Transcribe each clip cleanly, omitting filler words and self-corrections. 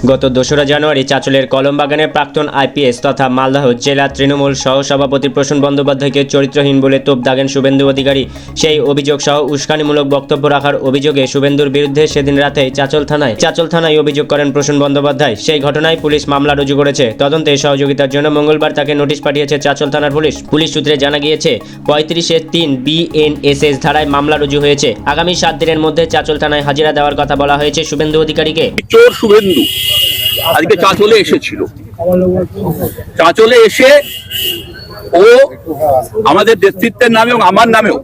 গত ২রা জানুয়ারি চাঁচলের কলমবাগানের প্রাক্তন আইপিএস তথা মালদহ জেলা তৃণমূল সহসভাপতি প্রসূন বন্দ্যোপাধ্যায়কে চরিত্রহীন বলে তোপ দাগেন শুভেন্দু অধিকারী। সেই অভিযোগ সহ উস্কানিমূলক বক্তব্য রাখার অভিযোগে শুভেন্দুর বিরুদ্ধে সেদিন রাতে চাঁচল থানায় অভিযোগ করেন প্রসূন বন্দ্যোপাধ্যায়। সেই ঘটনায় পুলিশ মামলা রুজু করেছে। তদন্তে সহযোগিতার জন্য মঙ্গলবার তাকে নোটিশ পাঠিয়েছে চাঁচল থানার পুলিশ। পুলিশ সূত্রে জানা গিয়েছে ৩৫-৩ BNSS ধারায় মামলা রুজু হয়েছে। আগামী 7 দিনের মধ্যে চাঁচল থানায় হাজিরা দেওয়ার কথা বলা হয়েছে শুভেন্দু অধিকারীকে। চোর শুভেন্দু আজকে চাঁচলে এসেছিল। চাঁচলে এসে ও আমাদের নেতৃত্বের নামে এবং আমার নামেও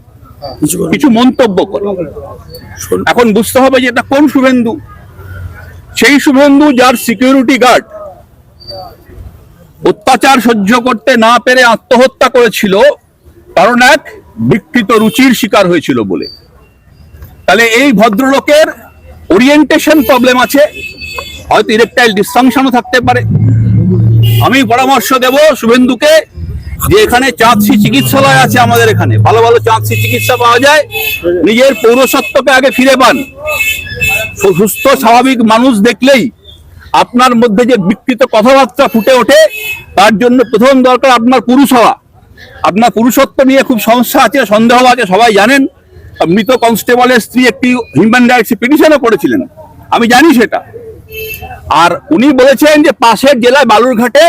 কিছু মন্তব্য করে। এখন বুঝতে হবে যে এটা কোন শুভেন্দু। সেই শুভেন্দু যার সিকিউরিটি গার্ড অত্যাচার সহ্য করতে না পেরে আত্মহত্যা করেছিল কারণ এক বিকৃত রুচির শিকার হয়েছিল বলে। তাহলে এই ভদ্রলোকের ওরিয়েন্টেশন প্রবলেম আছে, হয়তো ইরেকটাইল ডিসফাংশনও থাকতে পারে। আমি পরামর্শ দেব শুভেন্দুকে যে এখানে চাঁদসি চিকিৎসালয় আছে, আমাদের এখানে ভালো ভালো চাঁদসি চিকিৎসা পাওয়া যায়। নিজের পৌরসত্বকে আগে ফিরে পান। সুস্থ স্বাভাবিক মানুষ দেখলেই আপনার মধ্যে যে বিকৃত কথাবার্তা ফুটে ওঠে, তার জন্য প্রথম দরকার আপনার পুরুষ হওয়া। আপনার পুরুষত্ব নিয়ে খুব সমস্যা আছে, সন্দেহ আছে, সবাই জানেন। মৃত কনস্টেবলের স্ত্রী একটি হিউম্যান রাইটস পিটিশনও করেছিলেন, আমি জানি সেটা। আর উনি বলেছেন যে পাশের জেলায় বালুরঘাটে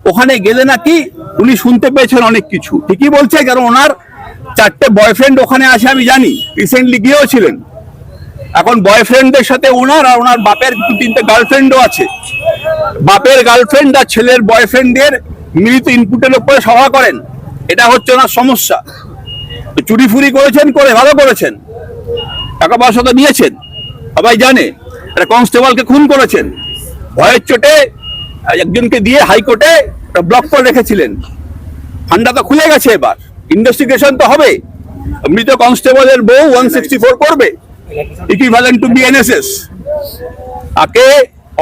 ওখানে গেলে নাকি উনি শুনতে পেয়েছেন অনেক কিছু। ঠিকই বলছে, কারণ ওনার 4টে বয়ফ্রেন্ড ওখানে আছে, আমি জানি। রিসেন্টলি গিয়েও ছিলেন। এখন বয়ফ্রেন্ডদের সাথে ওনার আর ওনার বাপের 2-3টে গার্লফ্রেন্ডও আছে। বাপের গার্লফ্রেন্ড আর ছেলের বয়ফ্রেন্ডের মিলিত ইনপুটের উপরে সভা করেন, এটা হচ্ছে ওনার সমস্যা। চুরি ফুরি করেছেন, করে ভালো করেছেন, টাকা পয়সা তো নিয়েছেন, সবাই জানে। একটা কনস্টেবলকে খুন করেছেন, ভয়ের চোটে একজনকে দিয়ে হাইকোর্টে ব্লক করে রেখেছিলেন। ফান্ডা তো খুলে গেছে, এবার ইনভেস্টিগেশন তো হবে। মৃত কনস্টেবলের বউ 164 করবে, ইকুইভ্যালেন্ট টু BNSS। তাকে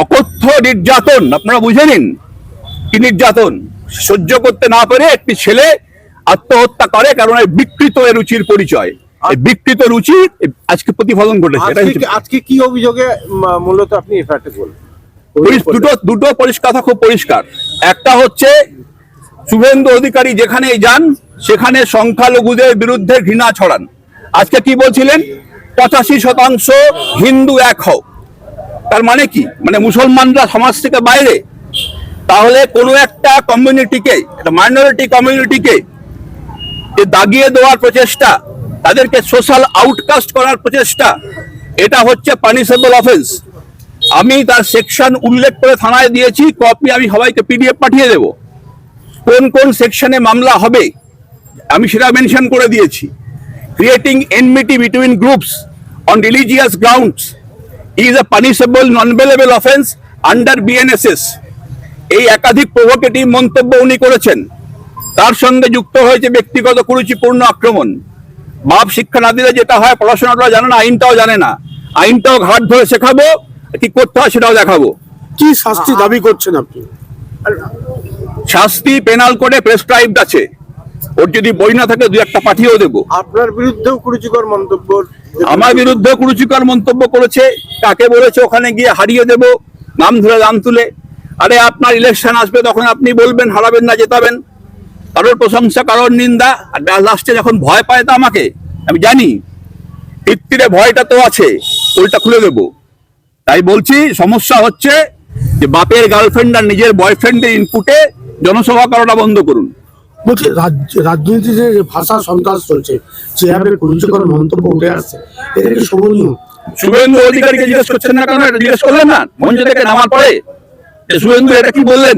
অকথ্য নির্যাতন, আপনারা বুঝে নিন কি নির্যাতন সহ্য করতে না পেরে একটি ছেলে আত্মহত্যা করে, কারণ এই বিকৃত রুচির পরিচয়। এই বিকৃত রুচি আজকে প্রতিফলন ঘটেছে। আজকে কি অভিযোগে মূলত আপনি এফআইআর বলবেন? দুটো পরিষ্কার, খুব পরিষ্কার। একটা হচ্ছে শুভেন্দু অধিকারী যেখানেই যান সেখানে সংখ্যালঘুদের বিরুদ্ধে ঘৃণা ছড়ান। আজকে কি বলছিলেন? 85% হিন্দু এক হও। তার মানে কি? মানে মুসলমানরা সমাজ থেকে বাইরে। তাহলে কোনো একটা কমিউনিটিকে, একটা মাইনরিটি কমিউনিটিকে দাগিয়ে দেওয়ার প্রচেষ্টা, তাদেরকে সোশ্যাল আউটকাস্ট করার প্রচেষ্টা, এটা হচ্ছে পানিশেবল অফেন্স। আমি তার সেকশন উল্লেখ করে থানায় দিয়েছি, কপি আমি সবাইকে PDF পাঠিয়ে দেব। কোন কোন সেকশনে মামলা হবে আমি সেটা মেনশন করে দিয়েছি। Creating enmity between groups on religious grounds is a punishable non bailable offence under BNSS। এই একাধিক প্রভোকেটিভ মন্তব্য উনি করেছেন। তার সঙ্গে যুক্ত হয়েছে ব্যক্তিগত কুরুচিপূর্ণ আক্রমণ। বাপ শিক্ষা না দিলে যেটা হয়, পড়াশোনাটাও জানে না, আইনটাও জানে না। আইনটাও ঘাট ধরে শেখাবো, কি করতে হয় সেটাও দেখাবো। কি শাস্তি দাবি করছেন আপনি? শাস্তি পেনাল কোডে প্রেসক্রাইবড আছে। ওর যদি বই না থাকে 2-1টা পাঠিয়েও দেবো। আপনার বিরুদ্ধেও কুরুচিকর মন্তব্য? আমার বিরুদ্ধে কুরুচিকর মন্তব্য করেছে। কাকে বলেছে ওখানে গিয়ে হারিয়ে দেব, নাম ধরে নাম তুলে। আরে আপনার ইলেকশন আসবে, তখন আপনি বলবেন হারাবেন না জেতাবেন। কারোর প্রশংসা, কারোর নিন্দা, আর লাস্টে যখন ভয় পায় তা আমাকে, আমি জানি ভিত্তিরে ভয়টা তো আছে, ওইটা খুলে দেবো। তাই বলছি সমস্যা হচ্ছে যে বাপের গার্লফ্রেন্ড আর নিজের বয়ফ্রেন্ডের ইনপুটে জনসভা করাটা বন্ধ করুন। বলছি রাজনীতিতে যে ভাষা সন্ত্রাস চলছে, যেভাবে কুরুচিকর মন্তব্য উঠে আসছে, এটা কি শোভনীয়? শুভেন্দু অধিকারীকে জিজ্ঞেস করছেন না কেন? জিজ্ঞেস করলেন না মঞ্চ থেকে নামার পরে যে শুভেন্দু এটা কি বললেন?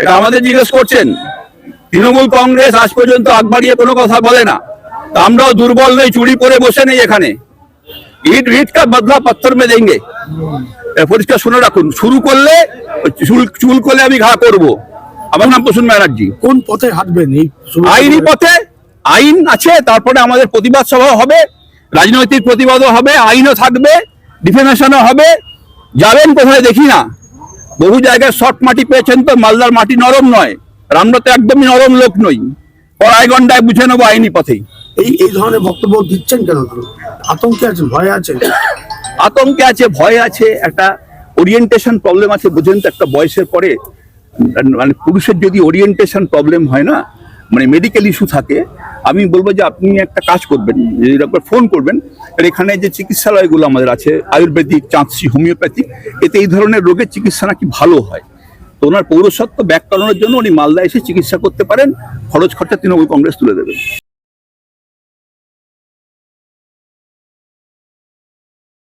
এটা আমাদের জিজ্ঞেস করছেন। তৃণমূল কংগ্রেস আজ পর্যন্ত আগ বাড়িয়ে কোনো কথা বলে না। আমরাও দুর্বল নেই, চুরি করে বসে নেই এখানে। ইট ইট কা বদলা পাথর মে দেंगे। পরিষ্কার শুনে রাখুন, শুরু করলে চুল করলে আমি ঘা করব। আমার নাম প্রসূন ব্যানার্জি। কোন পথে হাঁটবেন? এই আইনি পথে। আইন আছে, তারপরে আমাদের প্রতিবাদ সভা হবে, রাজনৈতিক প্রতিবাদও হবে, আইনও থাকবে, ডিফেমেশনও হবে। যাবেন কোথায় দেখি না। বহু জায়গায় শর্ট মাটি পেয়েছেন, তো মালদার মাটি নরম নয়। আমরা তো একদমই নরম লোক নই। কড়াই গন্ডায় বুঝে নেবো আইনি পথেই। এই ধরনের বক্তব্য দিচ্ছেন কেন? আতঙ্কে আছেন, ভয়ে আছেন? আতঙ্কে আছে, ভয় আছে। একটা ওরিয়েন্টেশন প্রবলেম আছে, বুঝেন তো, একটা বয়সের পরে মানে পুরুষের যদি ওরিয়েন্টেশন প্রবলেম হয় না, মানে মেডিকেল ইস্যু থাকে, আমি বলবো যে আপনি একটা কাজ করবেন, যদি একবার ফোন করবেন, আর এখানে যে চিকিৎসালয়গুলো আমাদের আছে আয়ুর্বেদিক, চাঁদসি, হোমিওপ্যাথি, এতে এই ধরনের রোগের চিকিৎসা নাকি ভালো হয়। তো ওনার পৌরসত্ব ব্যাক করানোর জন্য উনি মালদা এসে চিকিৎসা করতে পারেন, খরচ খরচা তৃণমূল কংগ্রেস তুলে দেবেন।